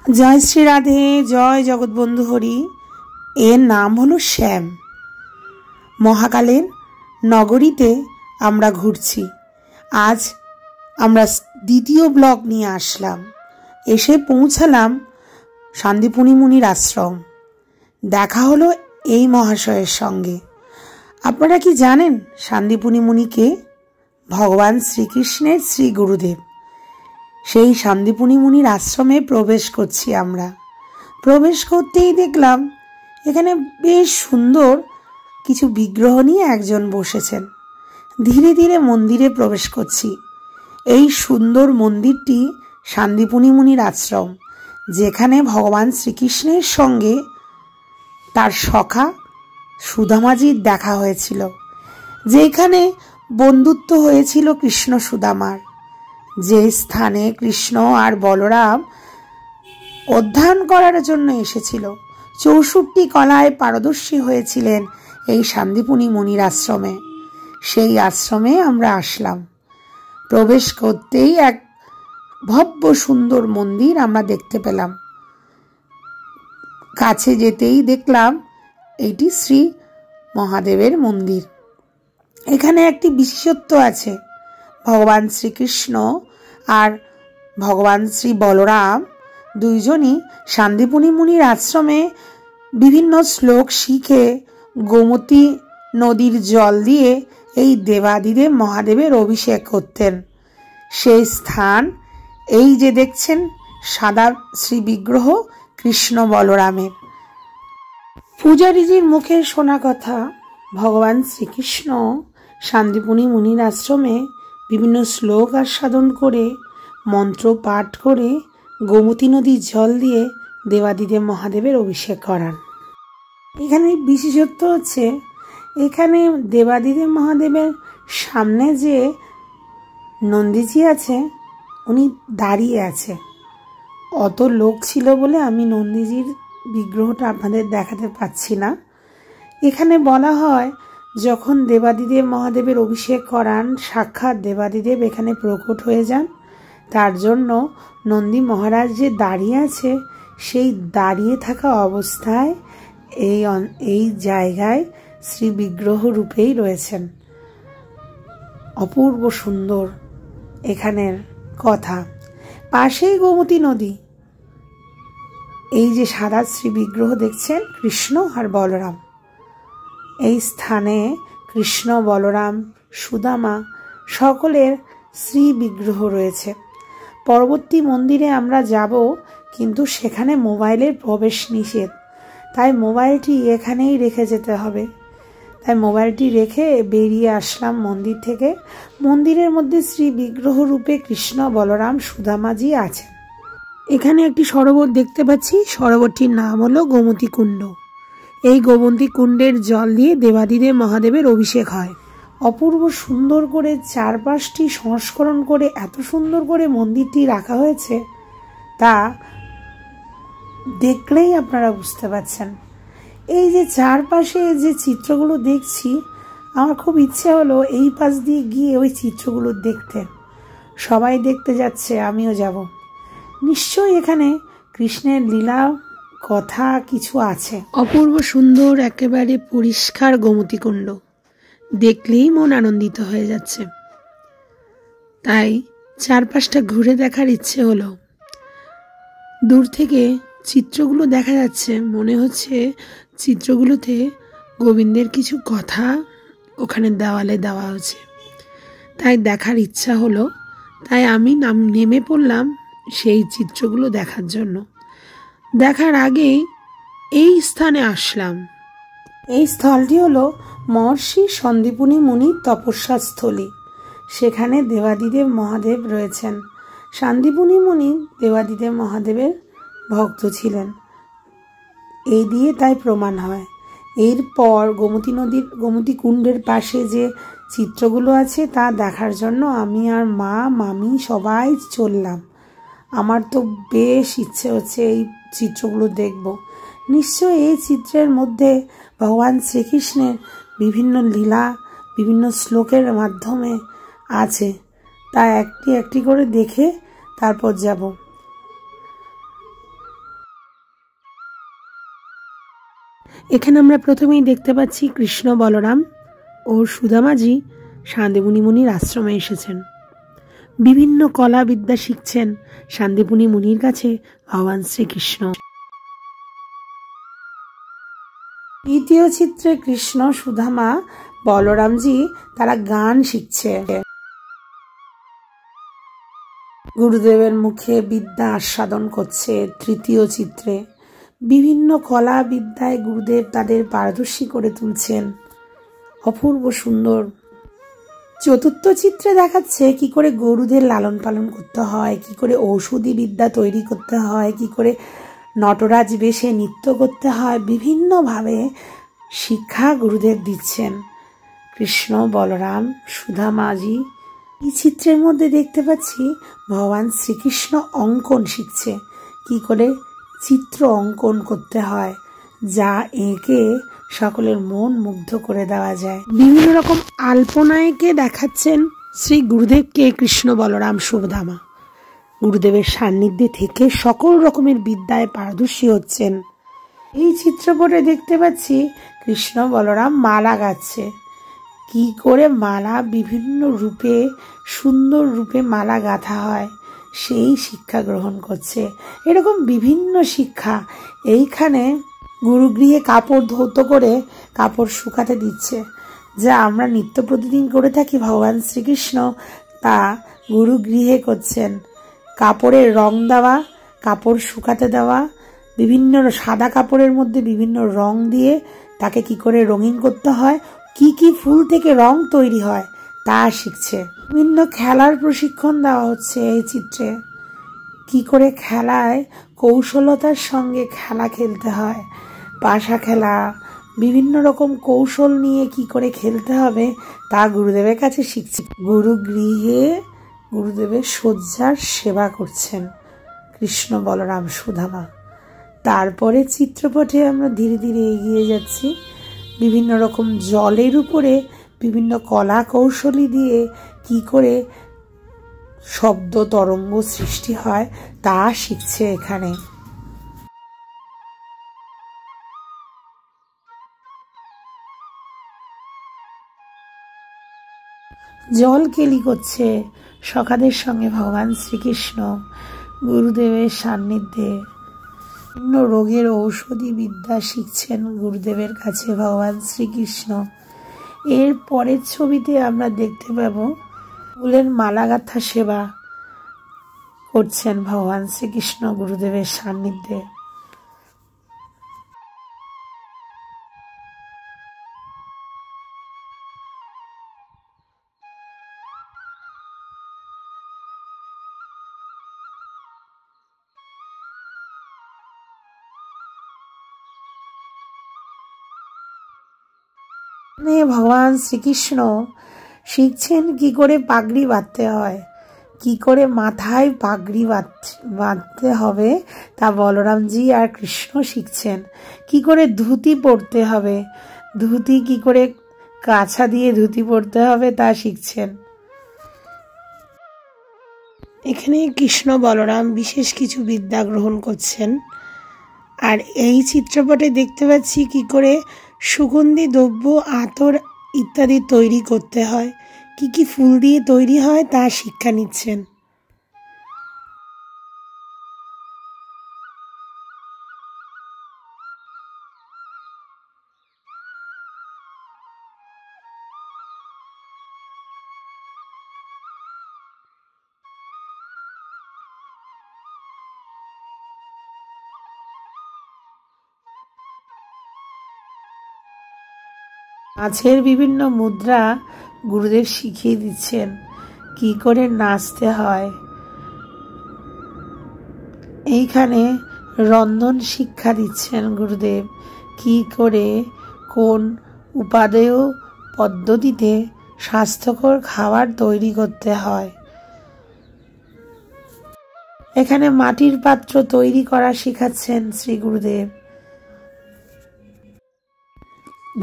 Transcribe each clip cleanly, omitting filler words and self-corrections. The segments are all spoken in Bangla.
जय श्री राधे, जय जगतबंधु हरि। एर नाम हलो श्याम। महाकालेर नगरीते आमरा घुरছি। आज आमरा द्वितीय ब्लग निये आसलाम। एसे पौंछालाम शांतिपुनी मुनिर आश्रम। देखा हलो এই মহাশয়ের সঙ্গে। আপনারা কি জানেন শান্তিপুনি মুনি কে? ভগবান শ্রীকৃষ্ণের শ্রী গুরুদেব। সেই শান্তিপুনি মুনির আশ্রমে প্রবেশ করছি আমরা। প্রবেশ করতেই দেখলাম এখানে বেশ সুন্দর কিছু বিগ্রহ নিয়ে একজন বসেছেন। ধীরে ধীরে মন্দিরে প্রবেশ করছি। এই সুন্দর মন্দিরটি শান্তিপুনি মুনির আশ্রম, যেখানে ভগবান শ্রীকৃষ্ণের সঙ্গে তার সখা সুদামাজির দেখা হয়েছিল, যেখানে বন্ধুত্ব হয়েছিল কৃষ্ণ সুদামার। যে স্থানে কৃষ্ণ আর বলরাম অধ্যয়ন করার জন্য এসেছিল, 64 কলায় পারদর্শী হয়েছিলেন এই শান্তিপুনি মুনির আশ্রমে। সেই আশ্রমে আমরা আসলাম। প্রবেশ করতেই এক ভব্য সুন্দর মন্দির আমরা দেখতে পেলাম। কাছে যেতেই দেখলাম এটি শ্রী মহাদেবের মন্দির। এখানে একটি বিশেষত্ব আছে। ভগবান শ্রীকৃষ্ণ আর ভগবান শ্রী বলরাম দুইজনই শান্তিপুনি মুনির আশ্রমে বিভিন্ন শ্লোক শিখে গোমতী নদীর জল দিয়ে এই দেবাদিদেব মহাদেবের অভিষেক করতেন। সেই স্থান এই যে দেখছেন সাদা শ্রী বিগ্রহ কৃষ্ণ বলরামের। পূজারীজির মুখে শোনা কথা, ভগবান শ্রীকৃষ্ণ শান্তিপুনি মুনির আশ্রমে বিভিন্ন শ্লোক আস্বাদন করে মন্ত্র পাঠ করে গোমতী নদীর জল দিয়ে দেবাদিদেব মহাদেবের অভিষেক করান। এখানে বিশেষত্ব হচ্ছে, এখানে দেবাদিদেব মহাদেবের সামনে যে নন্দীজি আছে উনি দাঁড়িয়ে আছে। অত লোক ছিল বলে আমি নন্দীজির বিগ্রহটা আপনাদের দেখাতে পাচ্ছি না। এখানে বলা হয় যখন দেবাদিদেব মহাদেবের অভিষেক করান, সাক্ষাৎ দেবাদিদেব এখানে প্রকট হয়ে যান। তার জন্য নন্দী মহারাজ যে দাঁড়িয়ে আছে, সেই দাঁড়িয়ে থাকা অবস্থায় এই জায়গায় শ্রী বিগ্রহ রূপেই রয়েছেন। অপূর্ব সুন্দর এখানের কথা। পাশেই গোমতী নদী। এই যে সাদা শ্রী বিগ্রহ দেখছেন কৃষ্ণ আর বলরাম, এই স্থানে কৃষ্ণ বলরাম সুদামা সকলের শ্রী বিগ্রহ রয়েছে। পরবর্তী মন্দিরে আমরা যাব, কিন্তু সেখানে মোবাইলের প্রবেশ নিষেধ। তাই মোবাইলটি এখানেই রেখে যেতে হবে। তাই মোবাইলটি রেখে বেরিয়ে আসলাম মন্দির থেকে। মন্দিরের মধ্যে শ্রী বিগ্রহ রূপে কৃষ্ণ বলরাম সুদামাজি আছেন। এখানে একটি সরোবর দেখতে পাচ্ছি। সরোবরটির নাম হলো গোমতী কুণ্ড। এই গোমতী কুণ্ডের জল দিয়ে দেবাদিদেব মহাদেবের অভিষেক হয়। অপূর্ব সুন্দর করে চারপাশটি সংস্করণ করে এত সুন্দর করে মন্দিরটি রাখা হয়েছে, তা দেখলেই আপনারা বুঝতে পারছেন। এই যে চারপাশে যে চিত্রগুলো দেখছি, আমার খুব ইচ্ছে হলো এই পাশ দিয়ে গিয়ে ওই চিত্রগুলো দেখতে। সবাই দেখতে যাচ্ছে, আমিও যাব। নিশ্চয়ই এখানে কৃষ্ণের লীলা কথা কিছু আছে। অপূর্ব সুন্দর একেবারে পরিষ্কার গোমতী কুণ্ড দেখলেই মন আনন্দিত হয়ে যাচ্ছে। তাই চারপাশটা ঘুরে দেখার ইচ্ছে হলো। দূর থেকে চিত্রগুলো দেখা যাচ্ছে, মনে হচ্ছে চিত্রগুলোতে গোবিন্দের কিছু কথা ওখানে দেওয়ালে দেওয়া হয়েছে। তাই দেখার ইচ্ছা হলো। তাই আমি নেমে পড়লাম সেই চিত্রগুলো দেখার জন্য। দেখার আগেই এই স্থানে আসলাম। এই স্থলটি হলো মহর্ষি শান্তিপুনি মুনির তপস্যা স্থলী। সেখানে দেবাদিদেব মহাদেব রয়েছেন। শান্তিপুনি মুনি দেবাদিদেব মহাদেবের ভক্ত ছিলেন, এই দিয়ে তাই প্রমাণ হয়। এরপর গোমতী কুণ্ডের পাশে যে চিত্রগুলো আছে তা দেখার জন্য আমি আর মা মামি সবাই চললাম। আমার তো বেশ ইচ্ছে হচ্ছে এই চিত্রগুলো দেখব। নিশ্চয়ই এই চিত্রের মধ্যে ভগবান শ্রীকৃষ্ণের বিভিন্ন লীলা বিভিন্ন শ্লোকের মাধ্যমে আছে। তা একটি একটি করে দেখে তারপর যাব। এখানে আমরা প্রথমেই দেখতে পাচ্ছি কৃষ্ণ বলরাম ও সুদামাজি শান্তিপুনি মুনির আশ্রমে এসেছেন। বিভিন্ন কলা বিদ্যা শিখছেন শান্তিপুনি মুনির কাছে ভগবান শ্রীকৃষ্ণ। দ্বিতীয় চিত্রে কৃষ্ণ, সুদামা, বলরামজি তারা গান শিখছে। গুরুদেবের মুখে বিদ্যা আস্বাদন করছে। তৃতীয় চিত্রে বিভিন্ন কলা বিদ্যায় গুরুদেব তাদের পারদর্শী করে তুলছেন, অপূর্ব সুন্দর। চতুর্থ চিত্রে দেখাচ্ছে কি করে গরুদের লালন পালন করতে হয়, কি করে ঔষধি বিদ্যা তৈরি করতে হয়, কি করে নটরাজ বেশে নৃত্য করতে হয়। বিভিন্নভাবে শিক্ষা গুরুদেব দিচ্ছেন কৃষ্ণ, বলরাম, সুদামাজি। এই চিত্রের মধ্যে দেখতে পাচ্ছি ভগবান শ্রীকৃষ্ণ অঙ্কন শিখছে, কি করে চিত্র অঙ্কন করতে হয়, যা এঁকে সকলের মন মুগ্ধ করে দেওয়া যায়। বিভিন্ন রকম আল্পনায়কে দেখাচ্ছেন শ্রী গুরুদেবকে কৃষ্ণ, বলরাম, সুদামা। গুরুদেবের সান্নিধ্যে থেকে সকল রকমের বিদ্যায় পারদর্শী হচ্ছেন। এই চিত্রপটে দেখতে পাচ্ছি কৃষ্ণ, বলরাম মালা গাচ্ছে, কি করে মালা বিভিন্ন রূপে, সুন্দর রূপে মালা গাঁথা হয় সেই শিক্ষা গ্রহণ করছে। এরকম বিভিন্ন শিক্ষা এইখানে গুরুগৃহে কাপড় ধৌত করে কাপড় শুকাতে দিচ্ছে, যা আমরা নিত্য প্রতিদিন করে থাকি। ভগবান শ্রীকৃষ্ণ তা গুরুগৃহে করছেন। কাপড়ের রং দেওয়া, কাপড় শুকাতে দেওয়া, বিভিন্ন সাদা কাপড়ের মধ্যে বিভিন্ন রং দিয়ে তাকে কি করে রঙিন করতে হয়, কি কি ফুল থেকে রং তৈরি হয় তা শিখছে। বিভিন্ন খেলার প্রশিক্ষণ দেওয়া হচ্ছে এই চিত্রে, কি করে খেলায় কৌশলতার সঙ্গে খেলা খেলতে হয়, পাশা খেলা, বিভিন্ন রকম কৌশল নিয়ে কি করে খেলতে হবে তা গুরুদেবের কাছে শিখছে। গুরুগৃহে গুরুদেবের শয্যার সেবা করছেন কৃষ্ণ, বলরাম, সুদামা। তারপরে চিত্রপটে আমরা ধীরে ধীরে এগিয়ে যাচ্ছি। বিভিন্ন রকম জলের উপরে বিভিন্ন কলা কৌশলী দিয়ে কি করে শব্দ তরঙ্গ সৃষ্টি হয় তা শিখছে এখানে। জল কেলি করছে সখাদের সঙ্গে ভগবান শ্রীকৃষ্ণ গুরুদেবের সান্নিধ্যে। বিভিন্ন রোগের ঔষধি বিদ্যা শিখছেন গুরুদেবের কাছে ভগবান শ্রীকৃষ্ণ। এর পরের ছবিতে আমরা দেখতে পাব ফুলের মালা গাঁথা সেবা করছেন ভগবান শ্রীকৃষ্ণ গুরুদেবের সান্নিধ্যে। ভগবান শ্রীকৃষ্ণ শিখছেন কি করে পাগড়ি বাঁধতে হয়, কি করে মাথায় পাগড়ি বাঁধতে হবে তা বলরামজি আর কৃষ্ণ শিখছেন। কি করে ধুতি পরতে হবে, ধুতি কি করে কাছা দিয়ে ধুতি পরতে হবে তা শিখছেন। এখানে কৃষ্ণ, বলরাম বিশেষ কিছু বিদ্যা গ্রহণ করছেন। আর এই চিত্রপটে দেখতে পাচ্ছি কি করে সুগন্ধি দ্রব্য, আতর ইত্যাদি তৈরি করতে হয়, কি কি ফুল দিয়ে তৈরি হয় তা শিক্ষা নিচ্ছেন। নাচের বিভিন্ন মুদ্রা গুরুদেব শিখিয়ে দিচ্ছেন, কি করে নাচতে হয়। এইখানে রন্ধন শিক্ষা দিচ্ছেন গুরুদেব, কি করে কোন উপাদেয় পদ্ধতিতে স্বাস্থ্যকর খাবার তৈরি করতে হয়। এখানে মাটির পাত্র তৈরি করা শেখাচ্ছেন শ্রী গুরুদেব।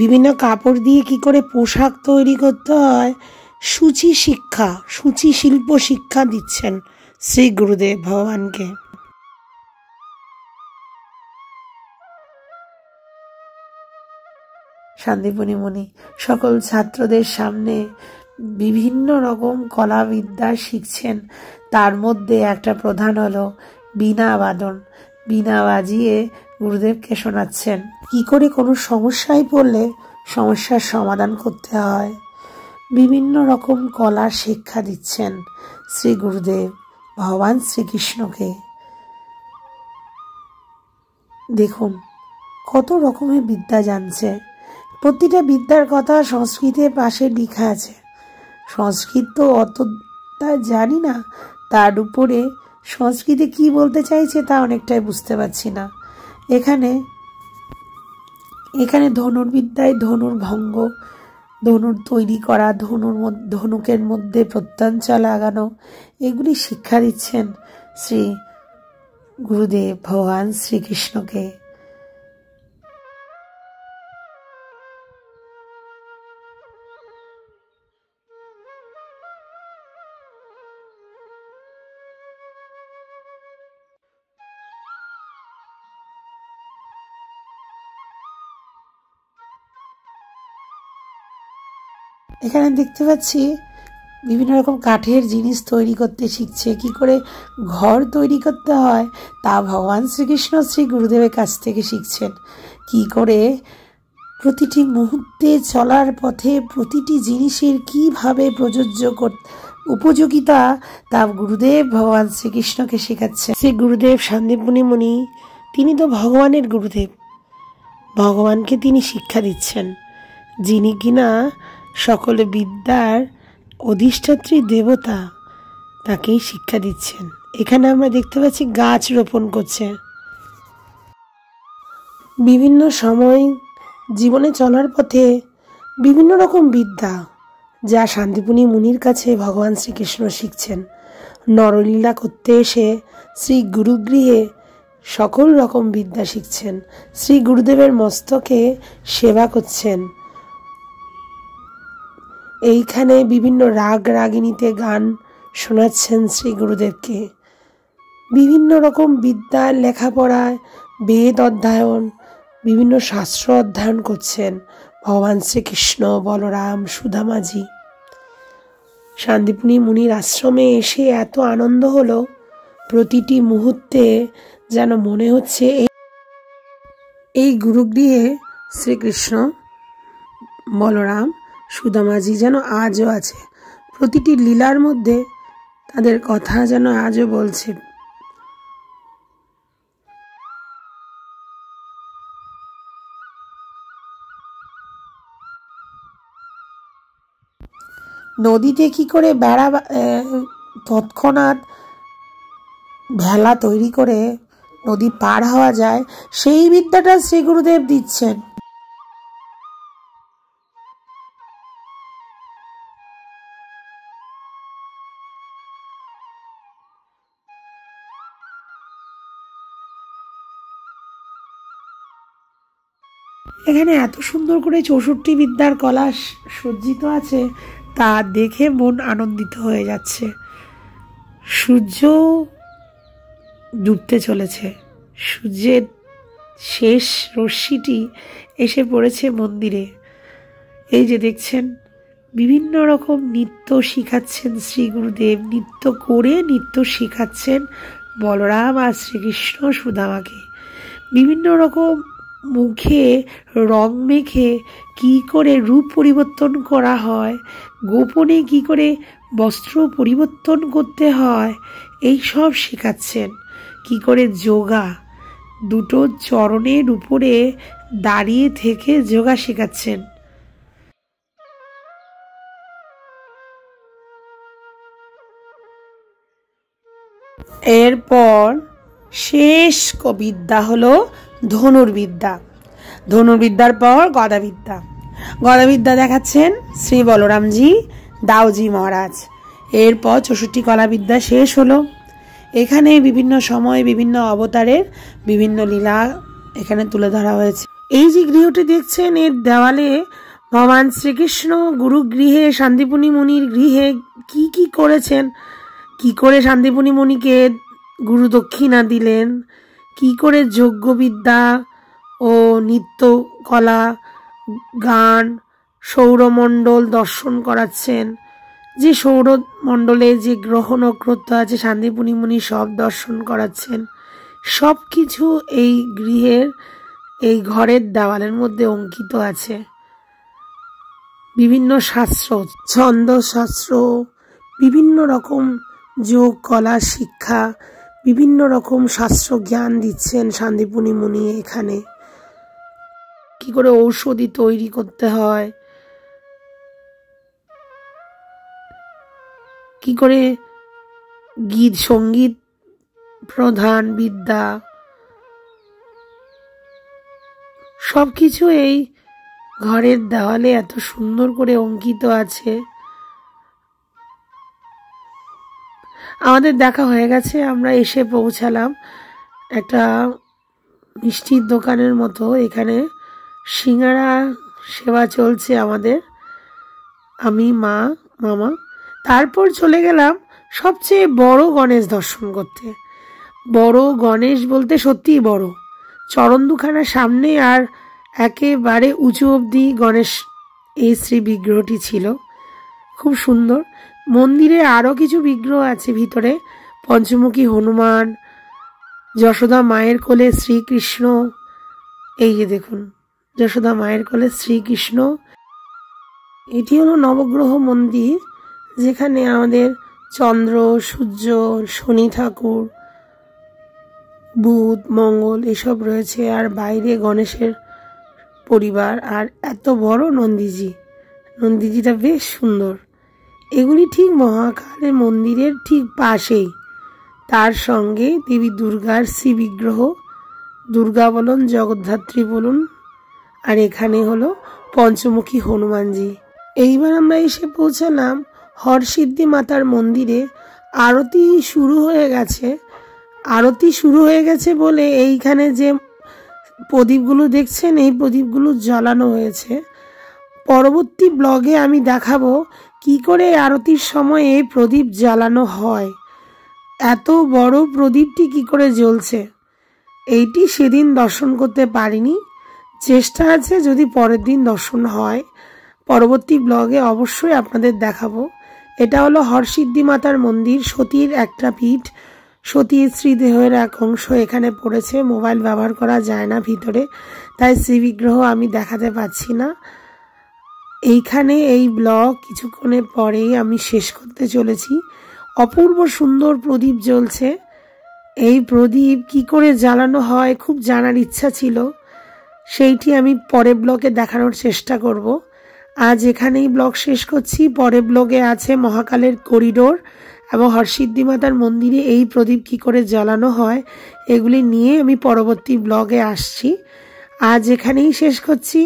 বিভিন্ন কাপড় দিয়ে কি করে পোশাক তৈরি করতে হয়, সূচি শিক্ষা, সূচি শিল্প শিক্ষা দিচ্ছেন শ্রী গুরুদেব ভগবানকে। শান্তিপুনি মুনি সকল ছাত্রদের সামনে বিভিন্ন রকম কলাবিদ্যা শিখছেন। তার মধ্যে একটা প্রধান হলো বীণা বাদন। বীণা বাজিয়ে গুরুদেবকে শোনাচ্ছেন কি করে কোনো সমস্যায় পড়লে সমস্যার সমাধান করতে হয়। বিভিন্ন রকম কলা শিক্ষা দিচ্ছেন শ্রী গুরুদেব ভগবান শ্রীকৃষ্ণকে। দেখুন কত রকমের বিদ্যা জানছে। প্রতিটা বিদ্যার কথা সংস্কৃতের পাশে লেখা আছে। সংস্কৃত তো অতটা জানি না, তার উপরে সংস্কৃতে কি বলতে চাইছে তা অনেকটাই বুঝতে পারছি না। এখানে ধনুর্বিদ্যায় ধনুর ভঙ্গ, ধনুর তৈরি করা, ধনুকের মধ্যে প্রত্যঞ্চা লাগানো, এগুলি শিক্ষা দিচ্ছেন শ্রী গুরুদেব ভগবান শ্রীকৃষ্ণকে। এখানে দেখতে পাচ্ছি বিভিন্ন রকম কাঠের জিনিস তৈরি করতে শিখছে। কি করে ঘর তৈরি করতে হয় তা ভগবান শ্রীকৃষ্ণ শ্রী গুরুদেবের কাছ থেকে শিখছেন। কি করে প্রতিটি মুহূর্তে চলার পথে প্রতিটি জিনিসের কিভাবে উপযোগিতা তা গুরুদেব ভগবান শ্রীকৃষ্ণকে শেখাচ্ছে। শ্রী গুরুদেব শান্তিপুনি মুনি তিনি তো ভগবানের গুরুদেব, ভগবানকে তিনি শিক্ষা দিচ্ছেন, যিনি কিনা সকল বিদ্যার অধিষ্ঠাত্রী দেবতা, তাকেই শিক্ষা দিচ্ছেন। এখানে আমরা দেখতে পাচ্ছি গাছ রোপণ করছে। বিভিন্ন সময় জীবনে চলার পথে বিভিন্ন রকম বিদ্যা যা শান্তিপুনি মুনির কাছে ভগবান শ্রীকৃষ্ণ শিখছেন। নরলীলা করতে এসে শ্রী গুরুগৃহে সকল রকম বিদ্যা শিখছেন। শ্রী গুরুদেবের মস্তকে সেবা করছেন। এইখানে বিভিন্ন রাগ রাগিনীতে গান শোনাচ্ছেন শ্রী গুরুদেবকে। বিভিন্ন রকম বিদ্যার লেখাপড়ায় বেদ অধ্যয়ন, বিভিন্ন শাস্ত্র অধ্যয়ন করছেন ভগবান শ্রীকৃষ্ণ, বলরাম, সুদামাজি। শান্তিপুনি মুনির আশ্রমে এসে এত আনন্দ হলো, প্রতিটি মুহূর্তে যেন মনে হচ্ছে এই গুরুগৃহে শ্রীকৃষ্ণ, বলরাম, সুদামাজি যেন আজও আছে। প্রতিটি লীলার মধ্যে তাদের কথা যেন আজও বলছে। নদীতে কি করে তৎক্ষণাৎ ভেলা তৈরি করে নদী পার হওয়া যায়, সেই বিদ্যাটা শ্রী গুরুদেব দিচ্ছেন। এখানে এত সুন্দর করে 64 বিদ্যার কলা সজ্জিত আছে, তা দেখে মন আনন্দিত হয়ে যাচ্ছে। সূর্য ডুবতে চলেছে, সূর্যের শেষ রশ্মিটি এসে পড়েছে মন্দিরে। এই যে দেখছেন বিভিন্ন রকম নৃত্য শিখাচ্ছেন শ্রী গুরুদেব, নৃত্য করে নৃত্য শিখাচ্ছেন বলরাম আর শ্রীকৃষ্ণ সুদামাকে। বিভিন্ন রকম মুখে রং মেখে কি করে রূপ পরিবর্তন করা হয়, গোপনে কি করে বস্ত্র পরিবর্তন করতে হয়, এই সব শেখাচ্ছেন। কি করে যোগা, দুটো চরণের উপরে দাঁড়িয়ে থেকে যোগা শেখাচ্ছেন। এরপর শেষ বিদ্যা হলো ধনুর্বিদ্যা। ধনুর্বিদ্যার পর গদাবিদ্যা। গদাবিদ্যা দেখাচ্ছেন শ্রী বলরামজি, দাউজি মহারাজ। এরপর 64 কলাবিদ্যা শেষ হলো। এখানে বিভিন্ন সময় বিভিন্ন অবতারের বিভিন্ন লীলা এখানে তুলে ধরা হয়েছে। এই যে গৃহটি দেখছেন, এর দেওয়ালে ভগবান শ্রীকৃষ্ণ গুরুগৃহে শান্তিপুনি মুনির গৃহে কি কি করেছেন, কি করে শান্তিপুনি মুনিকে গুরু দক্ষিণা দিলেন, কি করে যজ্ঞবিদ্যা ও নৃত্য কলা গান, সৌরমণ্ডল দর্শন করাচ্ছেন। যে সৌরমণ্ডলে যে গ্রহ নক্ষত্র আছে শান্তিপুনি মুনি সব দর্শন করাচ্ছেন। সব কিছু এই গৃহের এই ঘরের দেওয়ালের মধ্যে অঙ্কিত আছে। বিভিন্ন শাস্ত্র, ছন্দ শাস্ত্র, বিভিন্ন রকম যোগ কলা শিক্ষা, বিভিন্ন রকম শাস্ত্র জ্ঞান দিচ্ছেন শান্তিপুনি মুনি। এখানে কি করে ঔষধি তৈরি করতে হয়, কি করে গীত সঙ্গীত প্রধান বিদ্যা, সবকিছু এই ঘরের দেওয়ালে এত সুন্দর করে অঙ্কিত আছে। আমাদের দেখা হয়ে গেছে, আমরা এসে পৌঁছালাম একটা মিষ্টির দোকানের মতো। এখানে সিঙ্গারা সেবা চলছে আমাদের, আমি মা মামা। তারপর চলে গেলাম সবচেয়ে বড় গণেশ দর্শন করতে। বড় গণেশ বলতে সত্যিই বড়, চরণ দুখানা সামনে আর একেবারে উঁচু অবধি গণেশ এই শ্রী বিগ্রহটি ছিল, খুব সুন্দর। মন্দিরে আরও কিছু বিগ্রহ আছে ভিতরে, পঞ্চমুখী হনুমান, যশোদা মায়ের কোলে শ্রীকৃষ্ণ। এই যে দেখুন যশোদা মায়ের কোলে শ্রীকৃষ্ণ। এটি হলো নবগ্রহ মন্দির, যেখানে আমাদের চন্দ্র, সূর্য, শনি ঠাকুর, বুধ, মঙ্গল এসব রয়েছে। আর বাইরে গণেশের পরিবার, আর এত বড় নন্দীজি। নন্দীজিটা বেশ সুন্দর। এগুলি ঠিক মহাকালের মন্দিরের ঠিক পাশেই, তার সঙ্গে দেবী দুর্গার শ্রী বিগ্রহ, দুর্গা বলুন জগদ্ধাত্রী বলুন, আর এখানে হলো পঞ্চমুখী হনুমানজি। এইবার আমরা এসে পৌঁছালাম হরসিদ্ধি মাতার মন্দিরে। আরতি শুরু হয়ে গেছে। আরতি শুরু হয়ে গেছে বলে এইখানে যে প্রদীপগুলো দেখছেন, এই প্রদীপগুলো জ্বালানো হয়েছে। পরবর্তী ব্লগে আমি দেখাবো কি করে আরতির সময় এই প্রদীপ জ্বালানো হয়, এত বড় প্রদীপটি কি করে জ্বলছে। এইটি সেদিন দর্শন করতে পারিনি, চেষ্টা আছে যদি পরের দিন দর্শন হয় পরবর্তী ব্লগে অবশ্যই আপনাদের দেখাবো। এটা হলো হরসিদ্ধি মাতার মন্দির, সতীর একটা পীঠ, সতীর শ্রীদেহের এক অংশ এখানে পড়েছে। মোবাইল ব্যবহার করা যায় না ভিতরে, তাই শ্রীবিগ্রহ আমি দেখাতে পাচ্ছি না। এইখানে এই ব্লগ কিছুক্ষণের পরেই আমি শেষ করতে চলেছি। অপূর্ব সুন্দর প্রদীপ জ্বলছে। এই প্রদীপ কি করে জ্বালানো হয় খুব জানার ইচ্ছা ছিল, সেইটি আমি পরের ব্লগে দেখানোর চেষ্টা করব। আজ এখানেই ব্লগ শেষ করছি। পরের ব্লগে আছে মহাকালের করিডোর এবং হরসিদ্ধি মাতার মন্দিরে এই প্রদীপ কি করে জ্বালানো হয়, এগুলি নিয়ে আমি পরবর্তী ব্লগে আসছি। আজ এখানেই শেষ করছি।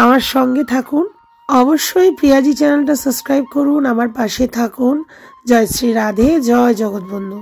আমার সঙ্গে থাকুন, অবশ্যই প্রিয়াজি চ্যানেলটা সাবস্ক্রাইব করুন, আমার পাশে থাকুন। জয় শ্রী রাধে, জয় জগৎবন্ধু।